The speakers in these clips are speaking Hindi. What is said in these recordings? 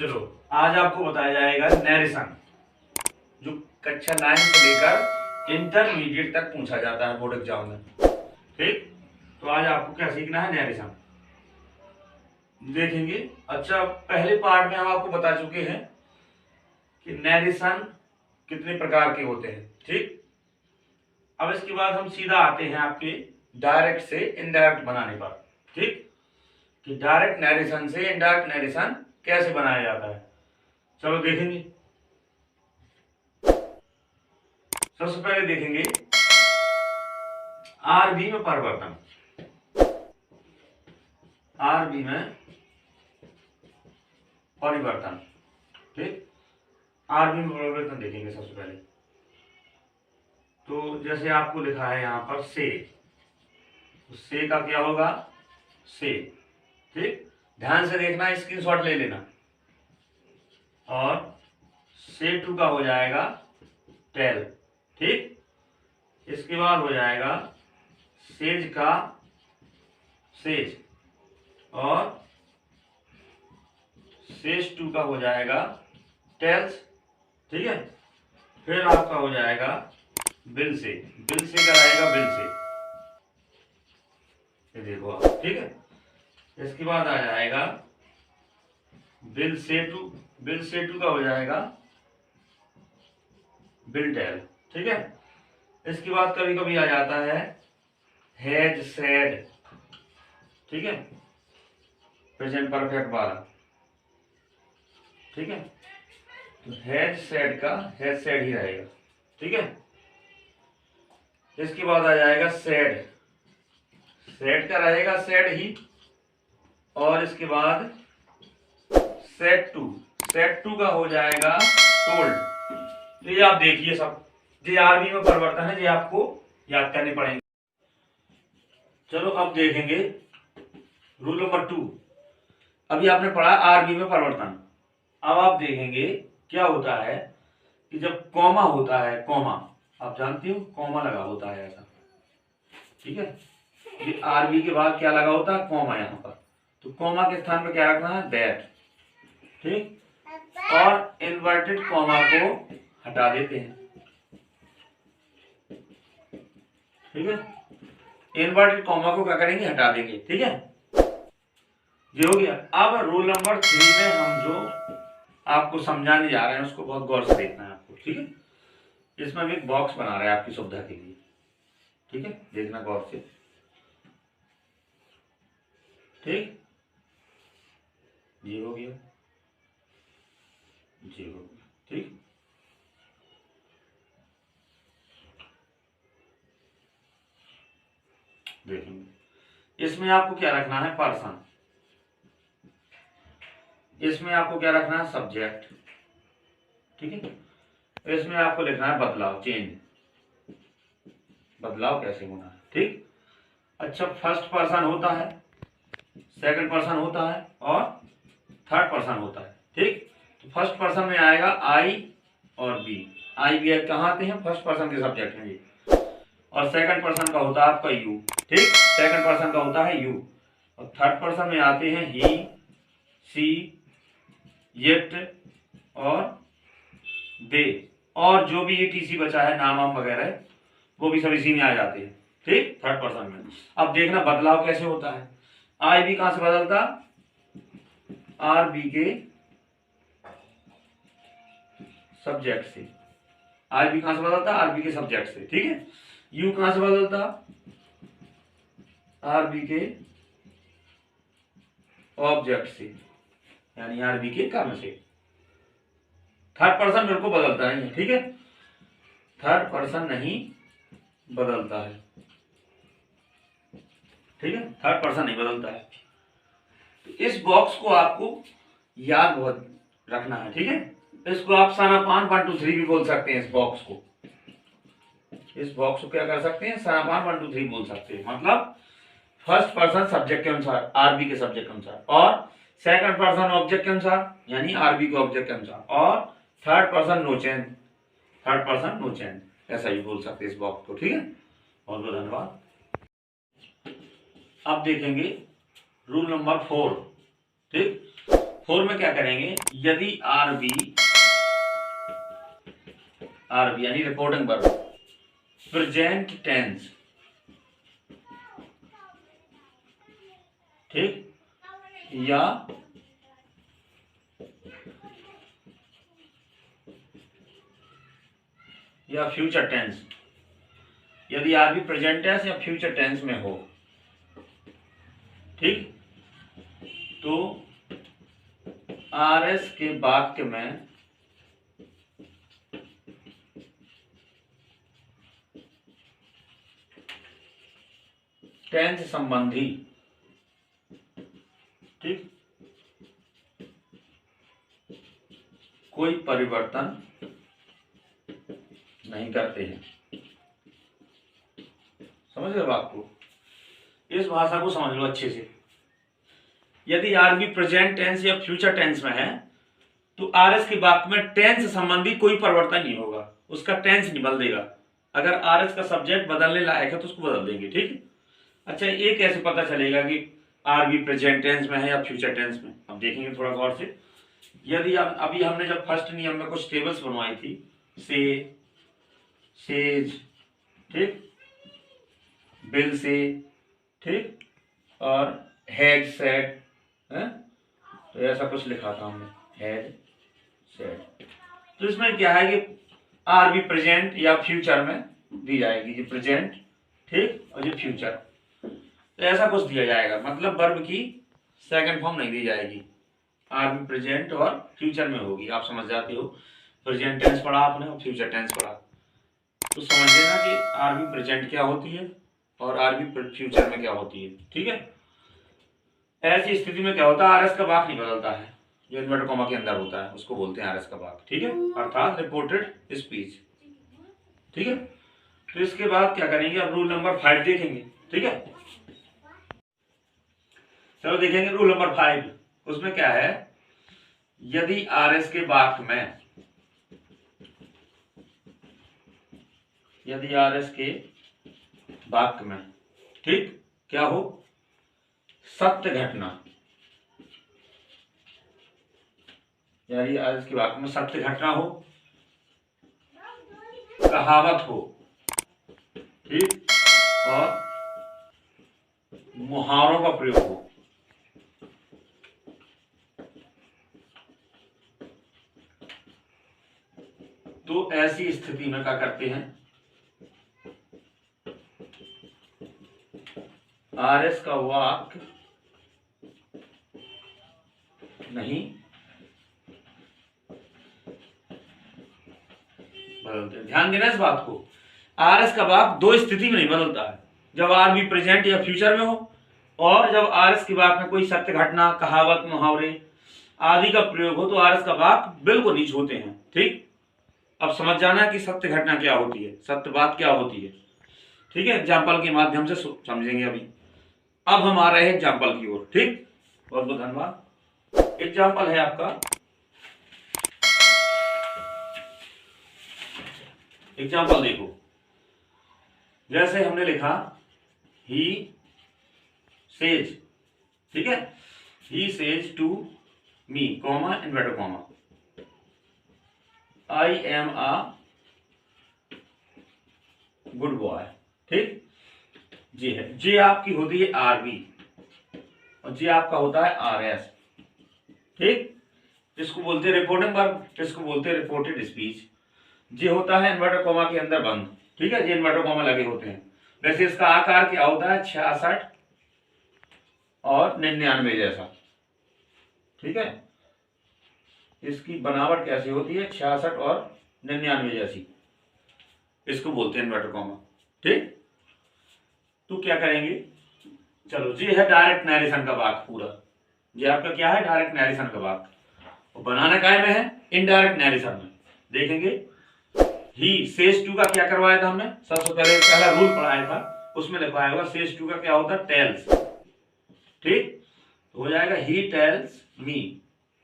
चलो आज आपको बताया जाएगा नैरेशन, जो कक्षा 9 से लेकर इंटरमीडिएट तक पूछा जाता है बोर्ड एग्जाम में। ठीक, तो आज आपको क्या सीखना है, नैरेशन देखेंगे। अच्छा, पहले पार्ट में हम आपको बता चुके हैं कि नैरेशन कितने प्रकार के होते हैं। ठीक, अब इसके बाद हम सीधा आते हैं आपके डायरेक्ट से इनडायरेक्ट बनाने पर। ठीक, कि डायरेक्ट नैरेशन से इनडायरेक्ट नैरेशन कैसे बनाया जाता है, चलो देखेंगे। सबसे पहले देखेंगे आरबी में परिवर्तन। आरबी में परिवर्तन, ठीक, आरबी में परिवर्तन देखेंगे सबसे पहले। तो जैसे आपको लिखा है यहां पर से, तो से का क्या होगा, से। ठीक, ध्यान से देखना, स्क्रीनशॉट ले लेना। और से टू का हो जाएगा टेल। ठीक, इसके बाद हो जाएगा सेज का सेज, और सेज टू का हो जाएगा टेल्स। ठीक है, फिर आपका हो जाएगा बिल से का रहेगा बिल से, ये देखो आप। ठीक है, इसके बाद आ जाएगा बिल से टू का हो जाएगा बिल टेल। ठीक है, इसके बाद कभी कभी आ जाता है हैज सेड। ठीक है, प्रेजेंट परफेक्ट वाला। ठीक है, तो हैज सेड का हैज सेड ही रहेगा। ठीक है, इसके बाद आ जाएगा सेड का रहेगा सेड ही, और इसके बाद सेट टू का हो जाएगा टोल्ड। तो ये आप देखिए, सब ये आरबी में परिवर्तन है, ये आपको याद करने पड़ेंगे। चलो अब देखेंगे रूल नंबर 2। अभी आपने पढ़ा आरबी में परिवर्तन। अब आप देखेंगे क्या होता है कि जब कॉमा होता है, कॉमा आप जानते हो, कॉमा लगा होता है ऐसा। ठीक है, ये आरबी के बाद क्या लगा होता है, कॉमा यहाँ पर। तो कॉमा के स्थान पर क्या रखना है, दैट। ठीक, और इन्वर्टेड कॉमा को हटा देते हैं। ठीक है, इन्वर्टेड कॉमा को क्या करेंगे, हटा देंगे। ठीक है, ये हो गया। अब रूल नंबर 3 में हम जो आपको समझाने जा रहे हैं उसको बहुत गौर से देखना है आपको। ठीक है, इसमें भी एक बॉक्स बना रहे हैं आपकी सुविधा के लिए। ठीक है, देखना गौर से। ठीक, ये हो गया, ये हो गया। ठीक, देखेंगे इसमें आपको क्या रखना है, पर्सन। इसमें आपको क्या रखना है, सब्जेक्ट। ठीक है, इसमें आपको लिखना है बदलाव, चेंज, बदलाव कैसे होना है। ठीक, अच्छा, फर्स्ट पर्सन होता है, सेकंड पर्सन होता है, और थर्ड पर्सन होता है। ठीक, तो फर्स्ट पर्सन में आएगा आई और बी। आई बी कहाँ आते हैं, फर्स्ट पर्सन के सब्जेक्ट हैं ये। और सेकंड पर्सन का होता है आपका यू। ठीक, सेकंड पर्सन का होता है यू। और थर्ड पर्सन में आते हैं ही, सी, इट और दे, और जो भी ये टीसी बचा है, नाम वाम वगैरह, वो भी सब इसी में आ जाते हैं। ठीक, थर्ड पर्सन में। अब देखना बदलाव कैसे होता है। आई बी कहां से बदलता, आर बी के सब्जेक्ट से। आई बी कहां से बदलता, आर बी के सब्जेक्ट से। ठीक है, यू कहां से बदलता, आर बी के ऑब्जेक्ट से, यानी आर बी के कर्म से। थर्ड पर्सन मेरे को बदलता है। ठीक है, थर्ड पर्सन नहीं बदलता है। ठीक है, थर्ड पर्सन नहीं बदलता है। तो इस बॉक्स को आपको याद बहुत रखना है। ठीक है, इसको आप सनापान 1 2 3 भी बोल सकते हैं। इस बॉक्स को क्या कर सकते हैं, सनापान 1 2 3 बोल सकते हैं। मतलब फर्स्ट पर्सन सब्जेक्ट के अनुसार, आरबी के सब्जेक्ट के अनुसार, और सेकंड पर्सन ऑब्जेक्ट के अनुसार, यानी आरबी के ऑब्जेक्ट के अनुसार, और थर्ड पर्सन नो चेंज, ऐसा ही बोल सकते हैं इस बॉक्स को। ठीक है, बहुत बहुत धन्यवाद। अब देखेंगे रूल नंबर 4। ठीक, 4 में क्या करेंगे, यदि आरबी यानी रिपोर्टिंग वर्ब प्रेजेंट टेंस, ठीक, या फ्यूचर टेंस, यदि आरबी प्रेजेंट टेंस या फ्यूचर टेंस में हो, ठीक, तो आरएस के वाक्य में टेंस संबंधी, ठीक, कोई परिवर्तन नहीं करते हैं। समझ रहे बात को? इस भाषा को समझ लो अच्छे से। यदि आरबी प्रेजेंट टेंस या फ्यूचर टेंस में है तो आरएस के वाक्य में टेंस संबंधी कोई परिवर्तन नहीं होगा, उसका टेंस नहीं बदलेगा। अगर आरएस का सब्जेक्ट बदलने लायक है तो उसको बदल देंगे, ठीक। अच्छा, ये कैसे पता चलेगा कि आरबी प्रेजेंट टेंस में है या फ्यूचर टेंस में? हम देखेंगे थोड़ा गौर से। यदि अभी हमने जब फर्स्ट नियम में कुछ टेबल्स बनवाई थी, से, सेज, ठीक, बिल से, ठीक, और हैड सेड, तो ऐसा कुछ लिखा था हमने, हैड सेड। तो इसमें क्या है कि आरबी प्रेजेंट या फ्यूचर में दी जाएगी, ये प्रेजेंट, ठीक, और ये फ्यूचर, तो ऐसा कुछ दिया जाएगा। मतलब वर्ब की सेकंड फॉर्म नहीं दी जाएगी, आरबी प्रेजेंट और फ्यूचर में होगी। आप समझ जाते हो, प्रेजेंट टेंस पढ़ा आपने और फ्यूचर टेंस पढ़ा, तो समझ लेना कि आरबी प्रेजेंट क्या होती है और आरबी फ्यूचर में क्या होती है, ठीक है। ऐसी स्थिति में क्या होता है, आरएस का वाक्य नहीं बदलता है, जो इन्वर्टर कॉमा के अंदर होता है उसको बोलते हैं आरएस का वाक्य, ठीक है, अर्थात रिपोर्टेड स्पीच, ठीक है। तो इसके बाद क्या करेंगे, अब रूल नंबर 5 देखेंगे, ठीक है। चलो देखेंगे रूल नंबर 5। उसमें क्या है, यदि आरएस के वाक्य में, यदि आरएस के वाक्य में, ठीक, क्या हो, सत्य घटना, यानी आरएस के वाक्य में सत्य घटना हो, कहावत हो, ठीक, और मुहावरों का प्रयोग हो, तो ऐसी स्थिति में क्या करते हैं, आरएस का वाक्य नहीं बदलते। ध्यान देना इस बात को, आरएस का वाक्य दो स्थिति में नहीं बदलता है, जब आरबी प्रेजेंट या फ्यूचर में हो और जब आरएस के वाक्य में कोई सत्य घटना, कहावत, मुहावरे आदि का प्रयोग हो, तो आरएस का वाक्य बिल्कुल नहीं छूते हैं, ठीक। अब समझ जाना कि सत्य घटना क्या होती है, सत्य बात क्या होती है, ठीक है। एग्जाम्पल के माध्यम से समझेंगे अभी। अब हम आ रहे हैं एग्जाम्पल की ओर, ठीक। बहुत बहुत धन्यवाद। एग्जाम्पल है आपका, एग्जाम्पल देखो, जैसे हमने लिखा ही सेज, ठीक है, he says to me, comma, inverted comma, I am a good boy, ठीक। जी है, जे आपकी होती है आरबी और जे आपका होता है आरएस, ठीक। इसको बोलते हैं रिपोर्टिंग वर्ब, इसको बोलते हैं रिपोर्टेड स्पीच। जे होता है इन्वर्टर कॉमा के अंदर बंद, ठीक है, जे इन्वर्टर कॉमा लगे होते हैं। वैसे इसका आकार क्या होता है, 66 और 99 जैसा, ठीक है। इसकी बनावट कैसी होती है, 66 और 99 जैसी, इसको बोलते हैं इन्वर्टर कॉमा, ठीक। तो क्या करेंगे, चलो, ये है डायरेक्ट नरेशन का वाक्य पूरा, ये आपका क्या है, डायरेक्ट नरेशन का वाक्य, और बनाना काय में है, इनडायरेक्ट नरेशन में। देखेंगे ही सेज टू का क्या करवाया था हमने, सबसे पहले पहला रूल पढ़ाया था, उसमें लिखवाया होगा सेज टू का क्या होता है, टेल्स, ठीक। तो हो जाएगा ही टेल्स मी।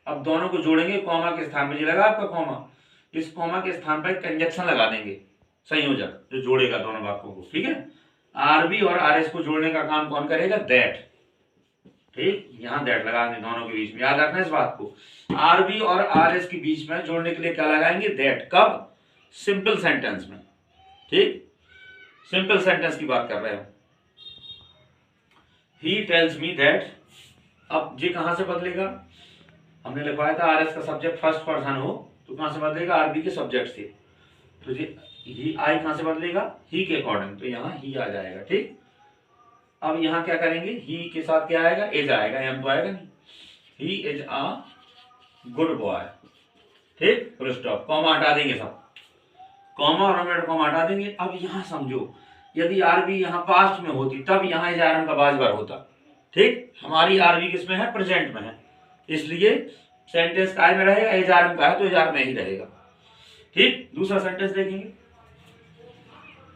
अब दोनों को जोड़ेंगे, कॉमा के स्थान में, ये लगा आपका कॉमा, इस कॉमा के स्थान पर कंजक्शन लगा देंगे, संयोजक जो जोड़ेगा दोनों वाक्यों को, ठीक है। आरबी और आरएस को जोड़ने का काम कौन करेगा, दैट, ठीक, यहाँ दैट लगाएंगे दोनों के बीच में, याद रखना इस बात को। आरबी और आरएस के बीच में जोड़ने के लिए क्या लगाएंगे, दैट। कब, सिंपल सेंटेंस में। ठीक, सिंपल सेंटेंस की बात कर रहे हैं। ही टेल्स मी दैट, अब ये कहां से बदलेगा, हमने लिखवाया था आरएस का सब्जेक्ट फर्स्ट पर्सन हो तो कहां से बदलेगा, आरबी के सब्जेक्ट से। तो ये ही आई कहां से बदलेगा, ही के अकॉर्डिंग, तो यहाँ ही आ जाएगा। ठीक, अब यहाँ क्या करेंगे, ही के साथ क्या आएगा, एज आएगा, एम तो आएगा नहीं। He is a good boy. ठीक, फुल स्टॉप, कॉमा हटा देंगे सब, कॉमा और ओमेट कॉमा हटा देंगे। अब यहाँ समझो, यदि आरबी यहाँ पास्ट में होती तब यहाँ इज आर एम का बार होता। ठीक, हमारी आरबी किस में है, प्रेजेंट में है, इसलिए सेंटेंस काय में रहेगा, एज आर एम का है तो एज आर में ही रहेगा। ठीक, दूसरा सेंटेंस देखेंगे,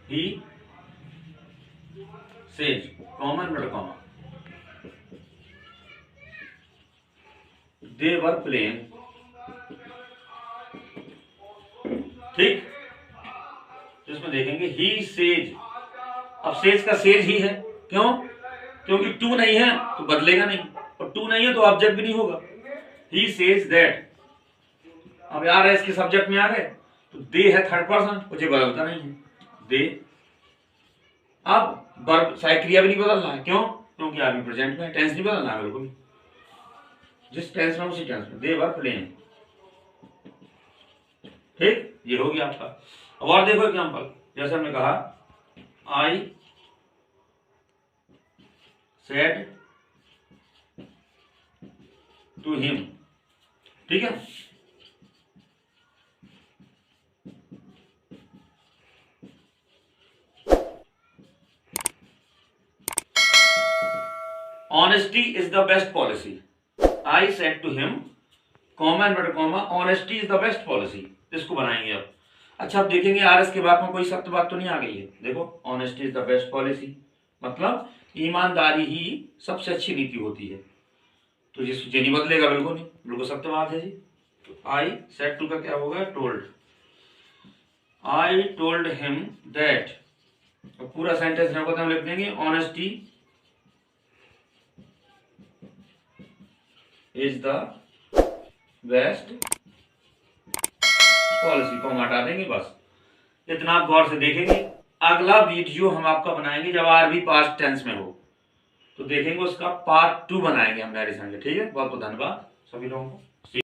he says, common but comma, they were playing. ठीक, इसमें देखेंगे ही सेज, अब सेज का सेज ही है, क्यों, क्योंकि टू नहीं है तो बदलेगा नहीं, और टू नहीं है तो ऑब्जेक्ट भी नहीं होगा। ही सेज दैट, अब यार इसके सब्जेक्ट में आ गए तो दे है थर्ड पर्सन, मुझे बदलता नहीं है, दे। अब वर्ब सहायक क्रिया भी नहीं बदलना है, क्यों, क्योंकि आदमी प्रेजेंट में, टेंस नहीं बदलना है बिल्कुल, जिस टेंस में उसी टेंस में, दे वर प्लेइंग। ठीक, ये हो गया आपका। अब और देखो एग्जांपल, जैसे हमने कहा आई सेड टू हिम। ठीक है, honesty is the best policy, I said to him, comma inverted comma, honesty is the best policy. इसको बनाएंगे अब। अच्छा, अब देखेंगे आरएस के बाद में कोई सख्त बात तो नहीं आ गई है। देखो, honesty is the best policy मतलब ईमानदारी ही सबसे अच्छी नीति होती है, तो ये नहीं बदलेगा, बिल्कुल नहीं, बिल्कुल सख्त बात है जी। तो आई सेड टू का क्या होगा, told, I told him that, पूरा सेंटेंस हम लिख देंगे, honesty is the best policy, को हटा देंगे बस। इतना आप गौर से देखेंगे। अगला वीडियो हम आपका बनाएंगे जब आरबी पास्ट टेंस में हो, तो देखेंगे उसका पार्ट 2 बनाएंगे हम एडिशन के। ठीक है, बहुत बहुत धन्यवाद सभी लोगों को।